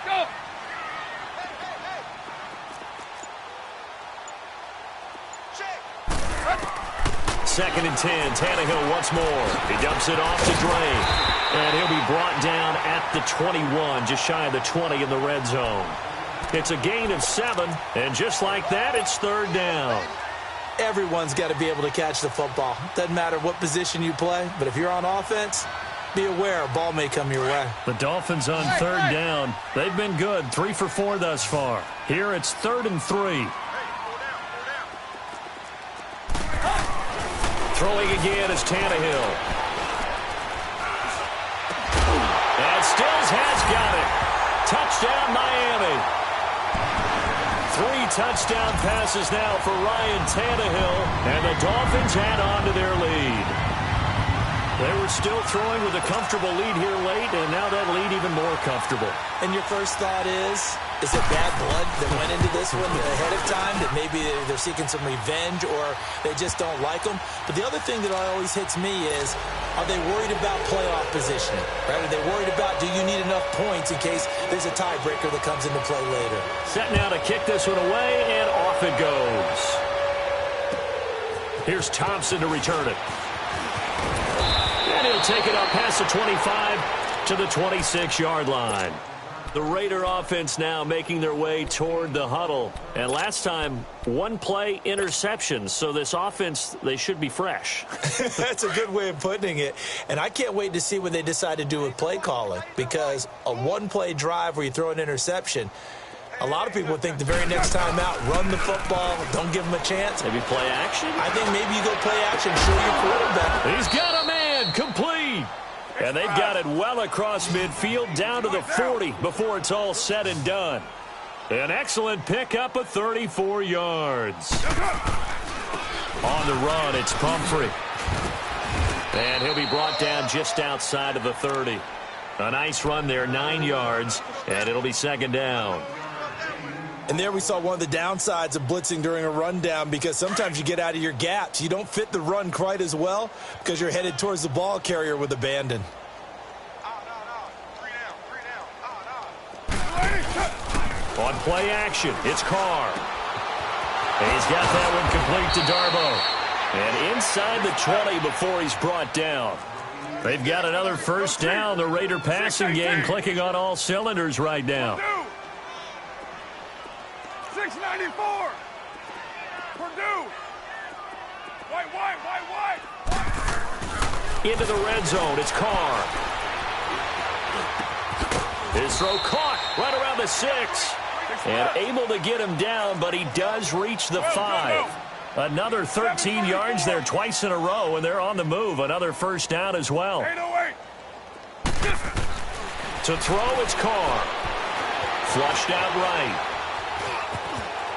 Go. 2nd and 10. Tannehill once more. He dumps it off to Dre. And he'll be brought down at the 21, just shy of the 20 in the red zone. It's a gain of 7, and just like that, it's 3rd down. Everyone's got to be able to catch the football. Doesn't matter what position you play, but if you're on offense, be aware a ball may come your way. The Dolphins on 3rd down. They've been good, 3 for 4 thus far. Here it's 3rd and 3. Throwing again is Tannehill. And Stills has got it. Touchdown, Miami. 3 touchdown passes now for Ryan Tannehill, and the Dolphins add on to their lead. They were still throwing with a comfortable lead here late, and now that lead even more comfortable. And your first thought is it bad blood that went into this one ahead of time, that maybe they're seeking some revenge or they just don't like them? But the other thing that always hits me is, are they worried about playoff positioning? Right? Are they worried about, do you need enough points in case there's a tiebreaker that comes into play later? Set now to kick this one away, and off it goes. Here's Thompson to return it. And he'll take it up past the 25 to the 26-yard line. The Raider offense now making their way toward the huddle. And last time, 1 play interception. So this offense, they should be fresh. That's a good way of putting it. And I can't wait to see what they decide to do with play calling. Because a 1-play drive where you throw an interception, a lot of people think the very next time out, run the football, don't give them a chance. Maybe play action? I think maybe you go play action, show your quarterback. He's got a man, complete. And they've got it well across midfield down to the 40 before it's all said and done. An excellent pickup of 34 yards. On the run, it's Pumphrey. And he'll be brought down just outside of the 30. A nice run there, 9 yards, and it'll be 2nd down. And there we saw one of the downsides of blitzing during a rundown, because sometimes you get out of your gaps. You don't fit the run quite as well because you're headed towards the ball carrier with abandon. On play action, it's Carr. And he's got that one complete to Darbo. And inside the 20 before he's brought down. They've got another first down. The Raider passing game clicking on all cylinders right now. 694. Purdue. White. Into the red zone, it's Carr. His throw caught right around the 6. And able to get him down, but he does reach the 5. Another 13 yards there twice in a row, and they're on the move. Another first down as well. 808. To throw, it's Carr. Flushed out right.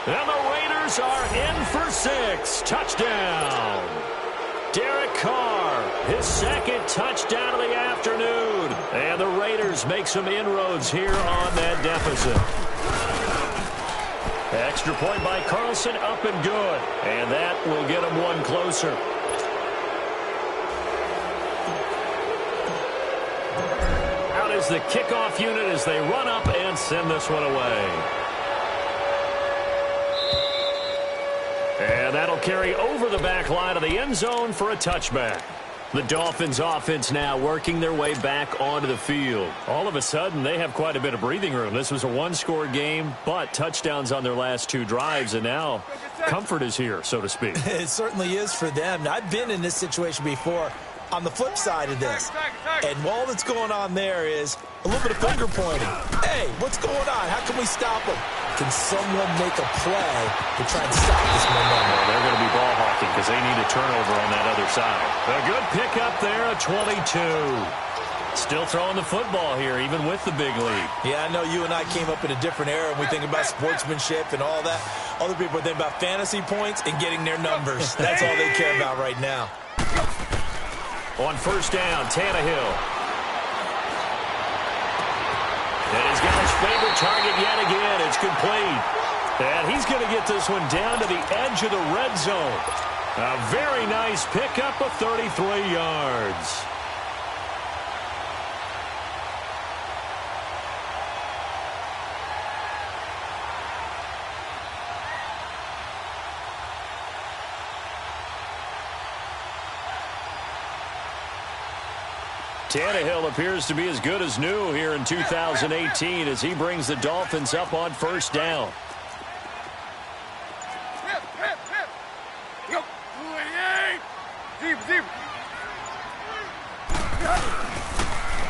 And the Raiders are in for 6. Touchdown. Derek Carr, his 2nd touchdown of the afternoon. And the Raiders make some inroads here on that deficit. Extra point by Carlson, up and good. And that will get them one closer. Out is the kickoff unit as they run up and send this one away. And that'll carry over the back line of the end zone for a touchback. The Dolphins offense now working their way back onto the field. All of a sudden, they have quite a bit of breathing room. This was a one-score game, but touchdowns on their last 2 drives, and now comfort is here, so to speak. It certainly is for them. I've been in this situation before on the flip side of this. And all that's going on there is a little bit of finger pointing. Hey, what's going on? How can we stop them? Can someone make a play to try and stop this momentum? Well, they're going to be ball hawking because they need a turnover on that other side. A good pickup there, a 22. Still throwing the football here, even with the big lead. Yeah, I know you and I came up in a different era, and we think about sportsmanship and all that. Other people think about fantasy points and getting their numbers. That's all they care about right now. On first down, Tannehill. And he's got his favorite target yet again. It's complete. And he's going to get this one down to the edge of the red zone. A very nice pickup of 33 yards. Tannehill appears to be as good as new here in 2018 as he brings the Dolphins up on first down.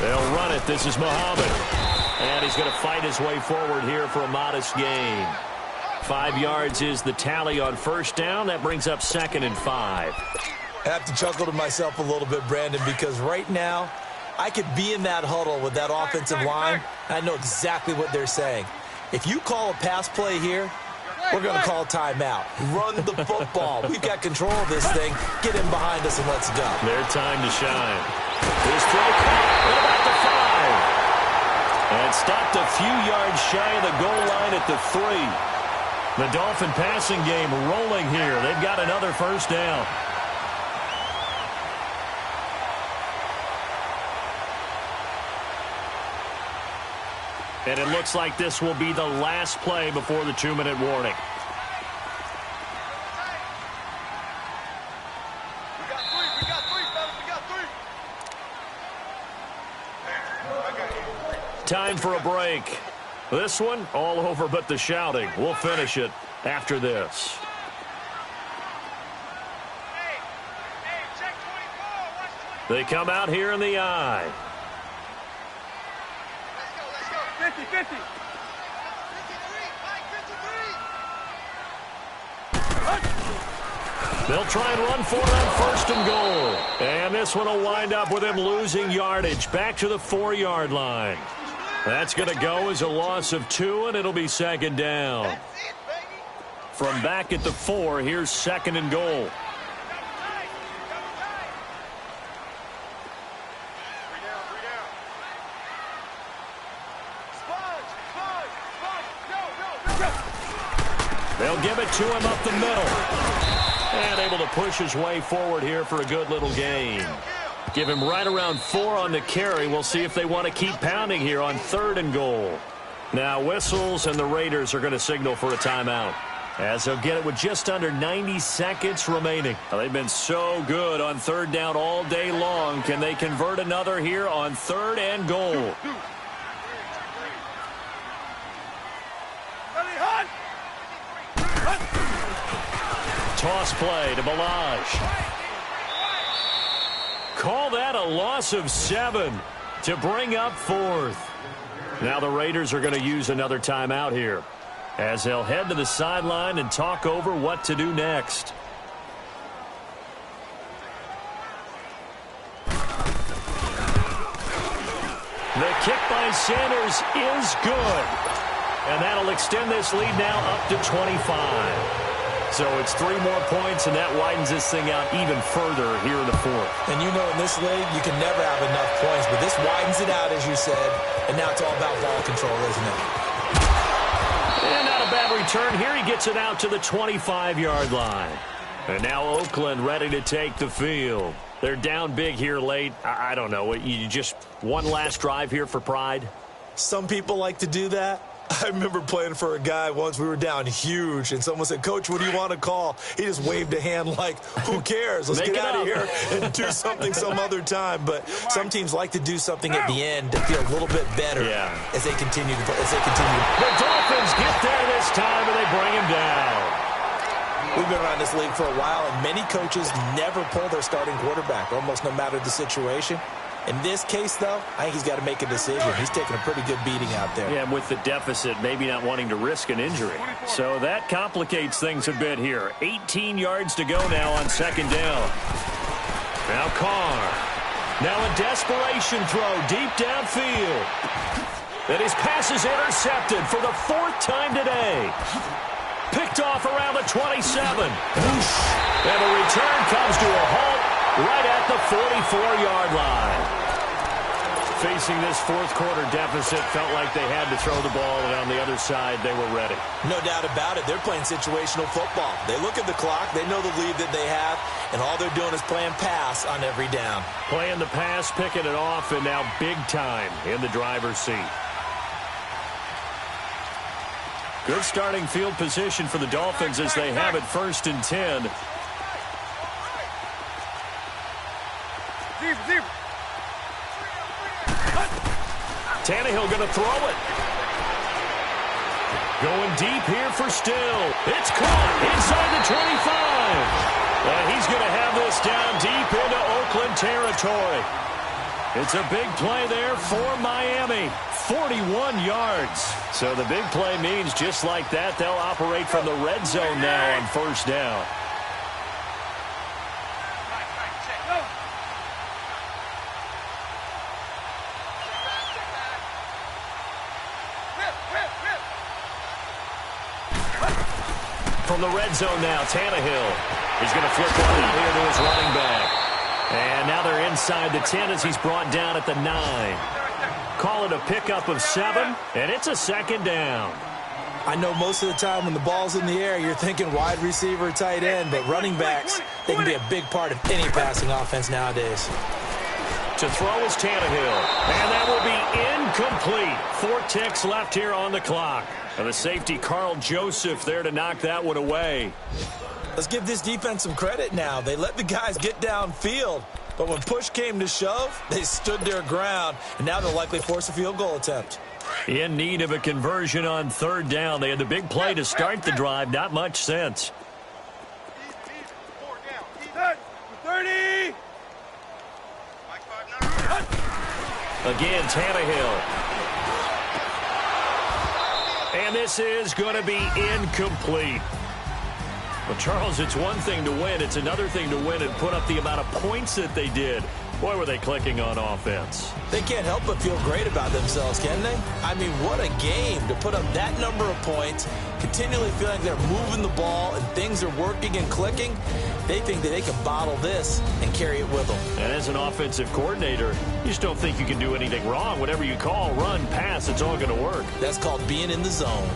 They'll run it. This is Muhammad. And he's going to fight his way forward here for a modest gain. 5 yards is the tally on first down. That brings up 2nd and 5. I have to chuckle to myself a little bit, Brandon, because right now I could be in that huddle with that offensive line, and I know exactly what they're saying. If you call a pass play here, we're going to call timeout. Run the football. We've got control of this thing. Get in behind us and let's go. Their time to shine. This throw caught at about the 5. And stopped a few yards shy of the goal line at the 3. The Dolphin passing game rolling here. They've got another first down. And it looks like this will be the last play before the 2-minute warning. We got three, fellas. We got 3. Time for a break. This one, all over but the shouting. We'll finish it after this. Hey, check 24. Watch 24. They come out here in the eye. Let's go. 50, 50. 53. Mike, 53. They'll try and run for it on first and goal. And this one will wind up with him losing yardage back to the 4-yard line. That's going to go as a loss of 2, and it'll be 2nd down. That's it, baby. From back at the 4, here's 2nd and goal. They'll give it to him up the middle. And able to push his way forward here for a good little gain. Give him right around 4 on the carry. We'll see if they want to keep pounding here on 3rd and goal. Now whistles, and the Raiders are going to signal for a timeout, as they'll get it with just under 90 seconds remaining. Now, they've been so good on 3rd down all day long. Can they convert another here on 3rd and goal? Toss play to Balaj. Call that a loss of 7 to bring up 4th. Now the Raiders are going to use another timeout here, as they'll head to the sideline and talk over what to do next. The kick by Sanders is good. And that'll extend this lead now up to 25. So it's 3 more points, and that widens this thing out even further here in the 4th. And you know in this league, you can never have enough points, but this widens it out, as you said, and now it's all about ball control, isn't it? And not a bad return here. He gets it out to the 25-yard line. And now Oakland ready to take the field. They're down big here late. I don't know. You just one last drive here for pride? Some people like to do that. I remember playing for a guy once. We were down huge, and someone said, "Coach, what do you want to call?" He just waved a hand like, "Who cares? Let's get out of here and do something some other time." But some teams like to do something at the end to feel a little bit better as they continue. The Dolphins get there this time, and they bring him down. We've been around this league for a while, and many coaches never pull their starting quarterback, almost no matter the situation. In this case, though, I think he's got to make a decision. He's taking a pretty good beating out there. Yeah, and with the deficit, maybe not wanting to risk an injury. So that complicates things a bit here. 18 yards to go now on second down. Now Carr. Now a desperation throw deep downfield. And his pass is intercepted for the 4th time today. Picked off around the 27. And the return comes to a halt right at the 44-yard line. Facing this fourth-quarter deficit, felt like they had to throw the ball, and on the other side, they were ready. No doubt about it. They're playing situational football. They look at the clock. They know the lead that they have, and all they're doing is playing pass on every down. Playing the pass, picking it off, and now big time in the driver's seat. Good starting field position for the Dolphins as they have it 1st and 10. Tannehill going to throw it. Going deep here for Still. It's caught inside the 25. And he's going to have this down deep into Oakland territory. It's a big play there for Miami. 41 yards. So the big play means just like that, they'll operate from the red zone now on 1st down. From the red zone now, Tannehill. He's going to flip one out here to his running back. And now they're inside the 10 as he's brought down at the 9. Call it a pickup of 7, and it's a 2nd down. I know most of the time when the ball's in the air, you're thinking wide receiver, tight end, but running backs, they can be a big part of any passing offense nowadays. To throw is Tannehill, and that will be incomplete. 4 ticks left here on the clock. And the safety, Carl Joseph, there to knock that one away. Let's give this defense some credit now. They let the guys get downfield, but when push came to shove, they stood their ground, and now they'll likely force a field goal attempt. In need of a conversion on 3rd down. They had the big play to start the drive. Not much sense. 30. Again, Tannehill. And this is going to be incomplete. Well, Charles, it's one thing to win. It's another thing to win and put up the amount of points that they did. Boy, were they clicking on offense. They can't help but feel great about themselves, can they? I mean, what a game to put up that number of points, continually feeling they're moving the ball and things are working and clicking. They think that they can bottle this and carry it with them. And as an offensive coordinator, you just don't think you can do anything wrong. Whatever you call, run, pass, it's all going to work. That's called being in the zone.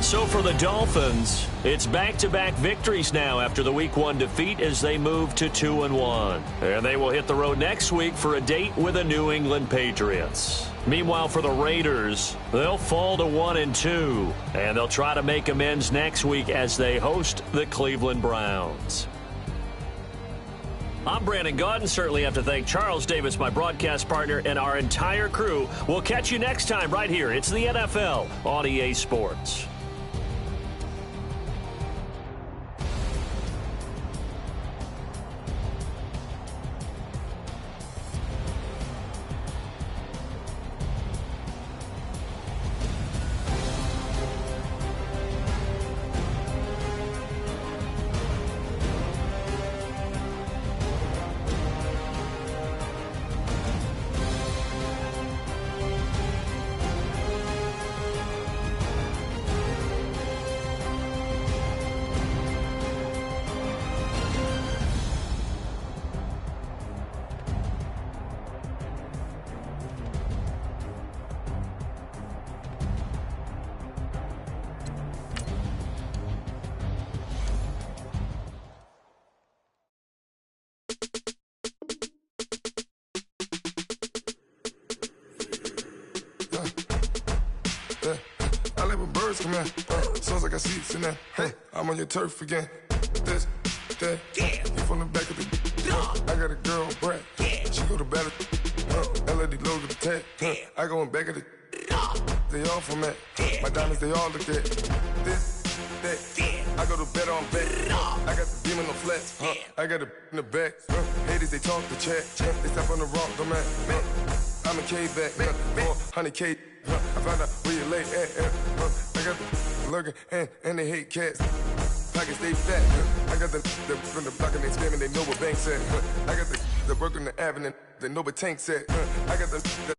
So for the Dolphins, it's back-to-back victories now after the Week 1 defeat as they move to 2-1. And they will hit the road next week for a date with the New England Patriots. Meanwhile, for the Raiders, they'll fall to 1-2. And they'll try to make amends next week as they host the Cleveland Browns. I'm Brandon Gaudin. Certainly have to thank Charles Davis, my broadcast partner, and our entire crew. We'll catch you next time right here. It's the NFL on EA Sports. birds come in. Sounds like I see seats in there. I'm on your turf again. This, that, you from the back of the. I got a girl, Brad. She go to battle. LAD logo the tag. I go in back of the. They all from that. My diamonds, they all look at. This, that. I go to bed on bed. I got the demon on flats. I got it in the back. Haters, they talk the chat. They step on the rock, the man. I'm a K-back. 400K. I found out where you lay at. I got the lurking and they hate cats. Pockets stay fat. I got the from the block and they screaming, they know what banks at. I got the work on the avenue, they know what tanks at. I got the